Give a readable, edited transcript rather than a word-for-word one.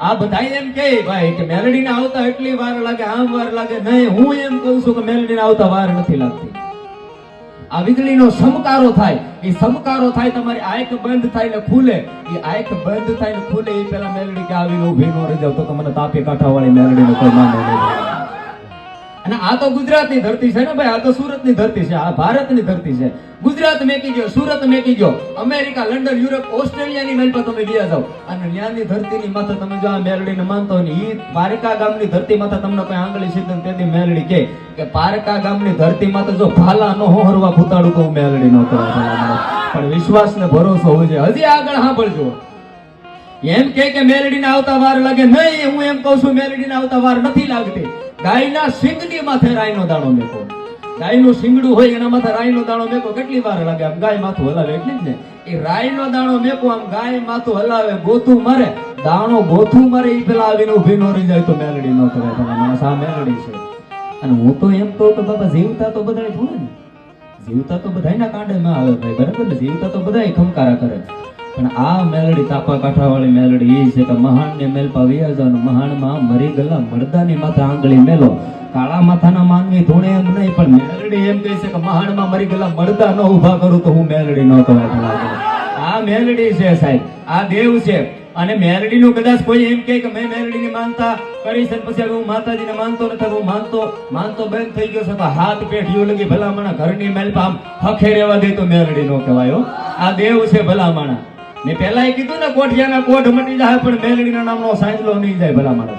આ બધા એમ કે ભાઈ કે મેલડી ને આવતા એટલી વાર લાગે, આમ વાર લાગે. નહીં, હું એમ કહું છું કે મેલડી ને આવતા વાર નથી લાગતી. આ વીજળીનો સમકારો થાય, એ સમકારો થાય, તમારી આંખ બંધ થાય ને ખુલે, એ આંખ બંધ થાય ને ખુલે એ પેલા મેલડી કે આવીને ઊભી ન રહી જાવ તો તમને તાપી કાંઠા વાળી મેલડી નો કોઈ માને નહીં. અને આ તો ગુજરાતની ધરતી છે ને ભાઈ, આ તો સુરતની ધરતી છે, આ ભારતની ધરતી છે. ગુજરાત મેકી ગયો, સુરત મેકી ગયો, અમેરિકા, લંડન, યુરોપ, ઓસ્ટ્રેલિયાની મેલ પર તમે ગયા જાવ અને ન્યાની ધરતીની માથે તમે જો આ મેલડીને માનતો હોય ને, ઈ પારકા ગામની ધરતી માથે તમને કોઈ આંગળી સીધે તેથી મેલડી કે પારકા ગામની ધરતી માથે જો ભાલા નો હોરવા ભૂતાડું તો હું મેલડી નો કરું. પણ વિશ્વાસ ને ભરોસો હોય છે. હજી આગળ સાંભળજો. એમ કે મેલડીને આવતા વાર લાગે. નહીં, હું એમ કહું છું મેલડીને આવતા વાર નથી લાગતી. ગાયના શિંગની માથે રાઈનો દાણો મેકો, ગાયનું શિંગડું હોય એના માથે રાઈનો દાણો મેકો કેટલી વાર લાગે? આમ ગાય માથું હલાવે એટલે જ ને. એ રાઈનો દાણો મેકો, આમ ગાય માથું હલાવે, ગોથું મારે, દાણો ગોથું મારે, એ પેલા આવીને ઉભી નો રહી જાય તો મેલડી નો કરે. માણસ આ મેલડી છે. અને હું તો એમ કહું કે બાબા જીવતા તો બધાય ભૂલે ને, જીવતા તો બધાયના કાંડેમાં આવે ભાઈ, બરાબર ને? જીવતા તો બધાય ખમકારા કરે. પણ આ મેલડી, તાપા કાંઠા વાળી મેલડી એ છે કે મહાન ને મેલ પાવ્યા જાવ, મહાન માં મરી ગયેલા મરદાની માથે આંગળી મેલો. કાળા માથાના માનવી ધૂણે એમ નહીં, પણ મેલડી એમ કહે છે કે મહાન માં મરી ગયેલા મરદા નો ઉભા કરું તો હું મેલડી નો કહેવાય. આ મેલડી છે સાહેબ, આ દેવ છે. અને મેલડી નું કદાચ કોઈ એમ કે મેં મેલડી ની માનતા કરી છે પછી હું માતાજીને માનતો નથી, હું માનતો બંધ થઈ ગયો છે તો હાથ પેઢીઓ લગી ભલામણા ઘરની મેલ આમ હખે રહેવા દે તો મેલડી નો કહેવાય. આ દેવ છે ભલામણા. ને પેલા એ કીધું ને કોઠિયાના કોઠ મટી જાય પણ મેલડીના નામનો સાંજલો નહીં જાય ભલામણા.